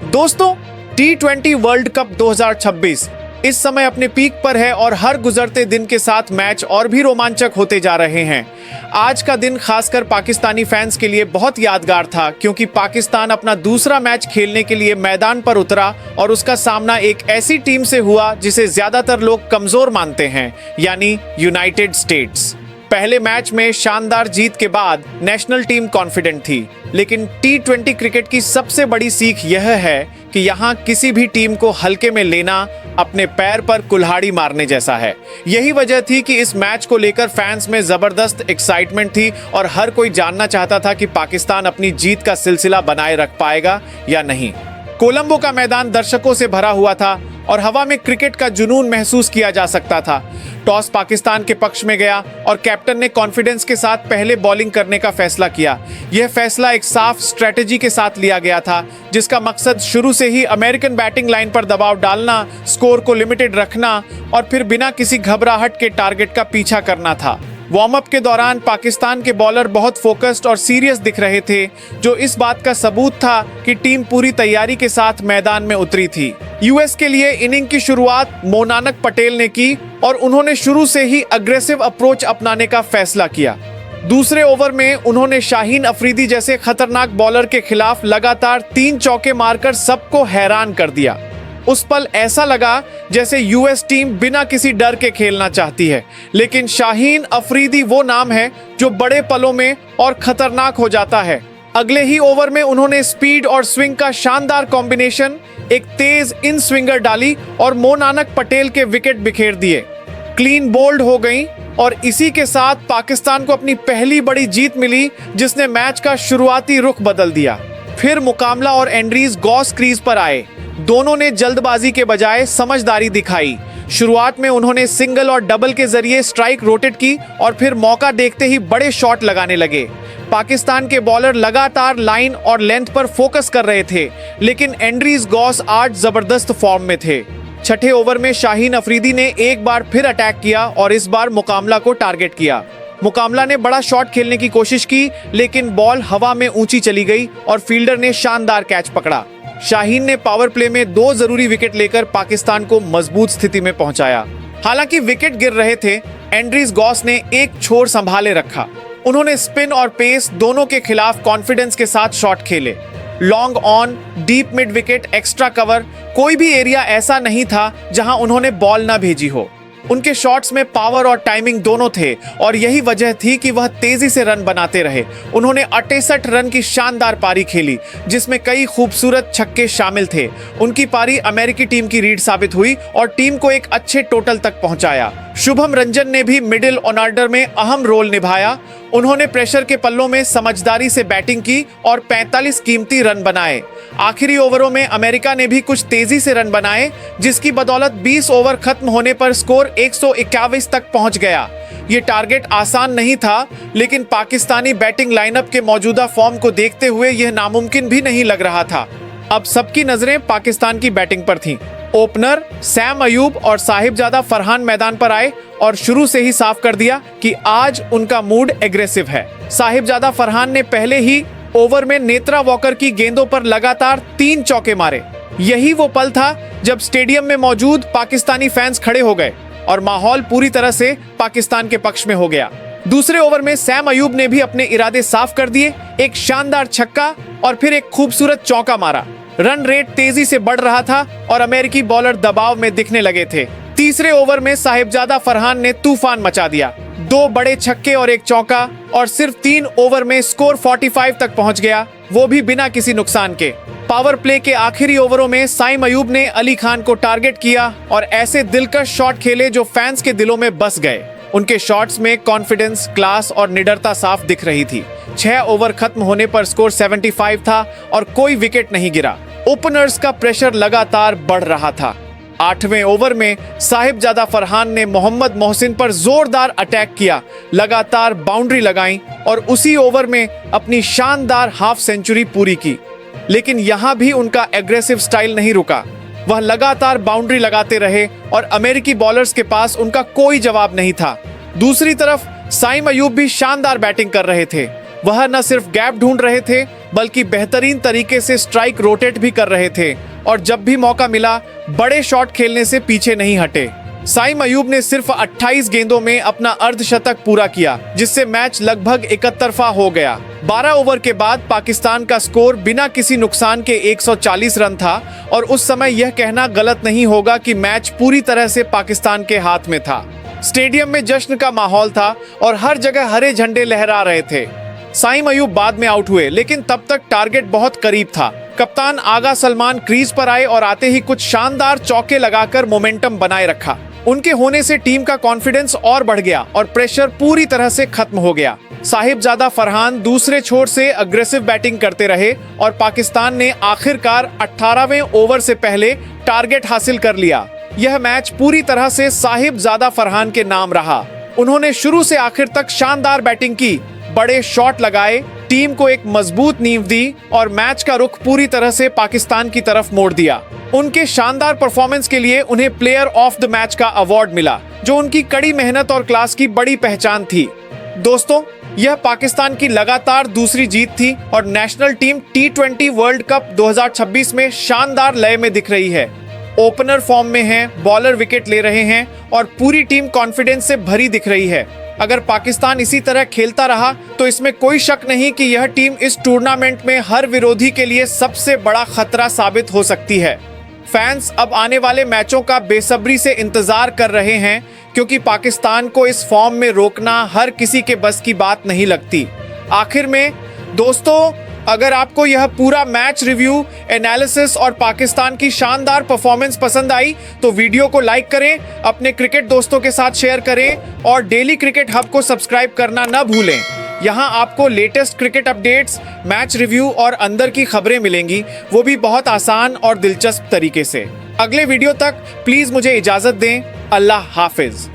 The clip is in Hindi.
दोस्तों, T20 वर्ल्ड कप 2026 इस समय अपने पीक पर है और हर गुजरते दिन के साथ मैच और भी रोमांचक होते जा रहे हैं। आज का दिन खासकर पाकिस्तानी फैंस के लिए बहुत यादगार था, क्योंकि पाकिस्तान अपना दूसरा मैच खेलने के लिए मैदान पर उतरा और उसका सामना एक ऐसी टीम से हुआ जिसे ज्यादातर लोग कमजोर मानते हैं, यानी यूनाइटेड स्टेट्स। पहले मैच में शानदार जीत के बाद नेशनल टीम कॉन्फिडेंट थी, लेकिन T20 क्रिकेट की सबसे बड़ी सीख यह है कि यहाँ किसी भी टीम को हल्के में लेना अपने पैर पर कुल्हाड़ी मारने जैसा है। यही वजह थी कि इस मैच को लेकर फैंस में जबरदस्त एक्साइटमेंट थी और हर कोई जानना चाहता था कि पाकिस्तान अपनी जीत का सिलसिला बनाए रख पाएगा या नहीं। कोलंबो का मैदान दर्शकों से भरा हुआ था और हवा में क्रिकेट का जुनून महसूस किया जा सकता था। टॉस पाकिस्तान के पक्ष में गया और कैप्टन ने कॉन्फिडेंस के साथ पहले बॉलिंग करने का फैसला किया। यह फैसला एक साफ स्ट्रेटजी के साथ लिया गया था, जिसका मकसद शुरू से ही अमेरिकन बैटिंग लाइन पर दबाव डालना, स्कोर को लिमिटेड रखना और फिर बिना किसी घबराहट के टारगेट का पीछा करना था। वार्म अप के दौरान पाकिस्तान के बॉलर बहुत फोकस्ड और सीरियस दिख रहे थे, जो इस बात का सबूत था कि टीम पूरी तैयारी के साथ मैदान में उतरी थी। यूएस के लिए इनिंग की शुरुआत मोनानक पटेल ने की और उन्होंने शुरू से ही अग्रेसिव अप्रोच अपनाने का फैसला किया। दूसरे ओवर में उन्होंने शाहीन अफरीदी जैसे खतरनाक बॉलर के खिलाफ लगातार 3 चौके मारकर सबको हैरान कर दिया। उस पल ऐसा लगा जैसे यूएस टीम बिना किसी डर के खेलना चाहती है, लेकिन शाहीन अफरीदी वो नाम है जो बड़े पलों में और खतरनाक हो जाता है। अगले ही ओवर में उन्होंने स्पीड और स्विंग का शानदार कॉम्बिनेशन, एक तेज इन स्विंगर डाली और मोनानक पटेल के विकेट बिखेर दिए। क्लीन बोल्ड हो गई और इसी के साथ पाकिस्तान को अपनी पहली बड़ी जीत मिली, जिसने मैच का शुरुआती रुख बदल दिया। फिर मुकाबला और एंड्रीज गॉस क्रीज पर आए। दोनों ने जल्दबाजी के बजाय समझदारी दिखाई। शुरुआत में उन्होंने सिंगल और डबल के जरिए स्ट्राइक रोटेट की और फिर मौका देखते ही बड़े शॉट लगाने लगे। पाकिस्तान के बॉलर लगातार लाइन और लेंथ पर फोकस कर रहे थे, लेकिन एंड्रीज गॉस आज जबरदस्त फॉर्म में थे। छठे ओवर में शाहीन अफरीदी ने एक बार फिर अटैक किया और इस बार मुकाबला को टारगेट किया। मुकाबला ने बड़ा शॉट खेलने की कोशिश की, लेकिन बॉल हवा में ऊंची चली गई और फील्डर ने शानदार कैच पकड़ा। शाहीन ने पावर प्ले में 2 जरूरी विकेट लेकर पाकिस्तान को मजबूत स्थिति में पहुंचाया। हालांकि विकेट गिर रहे थे, एंड्रीज गॉस ने एक छोर संभाले रखा। उन्होंने स्पिन और पेस दोनों के खिलाफ कॉन्फिडेंस के साथ शॉट खेले। Long on, deep mid wicket, extra cover, कोई भी एरिया ऐसा नहीं था जहां उन्होंने बॉल ना भेजी हो। उनके शॉट्स में पावर और टाइमिंग दोनों थे और यही वजह थी कि वह तेजी से रन बनाते रहे। उन्होंने 68 रन की शानदार पारी खेली, जिसमें कई खूबसूरत छक्के शामिल थे। उनकी पारी अमेरिकी टीम की रीढ़ साबित हुई और टीम को एक अच्छे टोटल तक पहुंचाया। शुभम रंजन ने भी मिडिल ऑर्डर में अहम रोल निभाया। उन्होंने प्रेशर के पल्लों में समझदारी से बैटिंग की और 45 कीमती रन बनाए। आखिरी ओवरों में अमेरिका ने भी कुछ तेजी से रन बनाए, जिसकी बदौलत 20 ओवर खत्म होने पर स्कोर 121 तक पहुंच गया। ये टारगेट आसान नहीं था, लेकिन पाकिस्तानी बैटिंग लाइनअप के मौजूदा फॉर्म को देखते हुए यह नामुमकिन भी नहीं लग रहा था। अब सबकी नजरें पाकिस्तान की बैटिंग पर थीं। ओपनर सैम अयूब और साहिबजादा फरहान मैदान पर आए और शुरू से ही साफ कर दिया कि आज उनका मूड एग्रेसिव है। साहिबजादा फरहान ने पहले ही ओवर में नेत्रा वॉकर की गेंदों पर लगातार 3 चौके मारे। यही वो पल था जब स्टेडियम में मौजूद पाकिस्तानी फैंस खड़े हो गए और माहौल पूरी तरह से पाकिस्तान के पक्ष में हो गया। दूसरे ओवर में सैम अयूब ने भी अपने इरादे साफ कर दिए। एक शानदार छक्का और फिर एक खूबसूरत चौका मारा। रन रेट तेजी से बढ़ रहा था और अमेरिकी बॉलर दबाव में दिखने लगे थे। तीसरे ओवर में साहिबजादा फरहान ने तूफान मचा दिया। 2 बड़े छक्के और एक चौका और सिर्फ 3 ओवर में स्कोर 45 तक पहुंच गया, वो भी बिना किसी नुकसान के। पावर प्ले के आखिरी ओवरों में साइम अयूब ने अली खान को टारगेट किया और ऐसे दिलकश शॉट खेले जो फैंस के दिलों में बस गए। उनके शॉट्स में कॉन्फिडेंस, क्लास और निडरता साफ दिख रही थी। 6 ओवर खत्म होने पर स्कोर 75 था और कोई विकेट नहीं गिरा। ओपनर्स का प्रेशर लगातार बढ़ रहा था। 8वें ओवर में साहिबजादा फरहान ने मोहम्मद मोहसिन पर जोरदार अटैक किया, लगातार बाउंड्री लगाई और उसी ओवर में अपनी शानदार हाफ सेंचुरी पूरी की। लेकिन यहां भी उनका एग्रेसिव स्टाइल नहीं रुका। वह लगातार बाउंड्री लगाते रहे और अमेरिकी बॉलर्स के पास उनका कोई जवाब नहीं था। दूसरी तरफ साइम अयूब भी शानदार बैटिंग कर रहे थे। वह न सिर्फ गैप ढूंढ रहे थे बल्कि बेहतरीन तरीके से स्ट्राइक रोटेट भी कर रहे थे और जब भी मौका मिला बड़े शॉट खेलने से पीछे नहीं हटे। साइम अयूब ने सिर्फ 28 गेंदों में अपना अर्धशतक पूरा किया, जिससे मैच लगभग 71 हो गया। 12 ओवर के बाद पाकिस्तान का स्कोर बिना किसी नुकसान के 140 रन था और उस समय यह कहना गलत नहीं होगा कि मैच पूरी तरह से पाकिस्तान के हाथ में था। स्टेडियम में जश्न का माहौल था और हर जगह हरे झंडे लहरा रहे थे। साइम अयूब बाद में आउट हुए, लेकिन तब तक टारगेट बहुत करीब था। कप्तान आगा सलमान क्रीज पर आए और आते ही कुछ शानदार चौके लगाकर मोमेंटम बनाए रखा। उनके होने से टीम का कॉन्फिडेंस और बढ़ गया और प्रेशर पूरी तरह से खत्म हो गया। साहिबजादा फरहान दूसरे छोर से अग्रेसिव बैटिंग करते रहे और पाकिस्तान ने आखिरकार 18वें ओवर से पहले टारगेट हासिल कर लिया। यह मैच पूरी तरह से साहिबजादा फरहान के नाम रहा। उन्होंने शुरू से आखिर तक शानदार बैटिंग की, बड़े शॉट लगाए, टीम को एक मजबूत नींव दी और मैच का रुख पूरी तरह से पाकिस्तान की तरफ मोड़ दिया। उनके शानदार परफॉर्मेंस के लिए उन्हें प्लेयर ऑफ द मैच का अवार्ड मिला, जो उनकी कड़ी मेहनत और क्लास की बड़ी पहचान थी। दोस्तों, यह पाकिस्तान की लगातार दूसरी जीत थी और national team T20 world cup 2026 में शानदार लय में दिख रही है। ओपनर फॉर्म में हैं, बॉलर विकेट ले रहे हैं और पूरी टीम कॉन्फिडेंस से भरी दिख रही है। अगर पाकिस्तान इसी तरह खेलता रहा तो इसमें कोई शक नहीं कि यह टीम इस टूर्नामेंट में हर विरोधी के लिए सबसे बड़ा खतरा साबित हो सकती है। फैंस अब आने वाले मैचों का बेसब्री से इंतजार कर रहे हैं, क्योंकि पाकिस्तान को इस फॉर्म में रोकना हर किसी के बस की बात नहीं लगती। आखिर में दोस्तों, अगर आपको यह पूरा मैच रिव्यू, एनालिसिस और पाकिस्तान की शानदार परफॉर्मेंस पसंद आई तो वीडियो को लाइक करें, अपने क्रिकेट दोस्तों के साथ शेयर करें और डेली क्रिकेट हब को सब्सक्राइब करना न भूलें। यहाँ आपको latest cricket updates, match review और अंदर की खबरें मिलेंगी, वो भी बहुत आसान और दिलचस्प तरीके से। अगले वीडियो तक प्लीज मुझे इजाजत दें। अल्लाह हाफिज।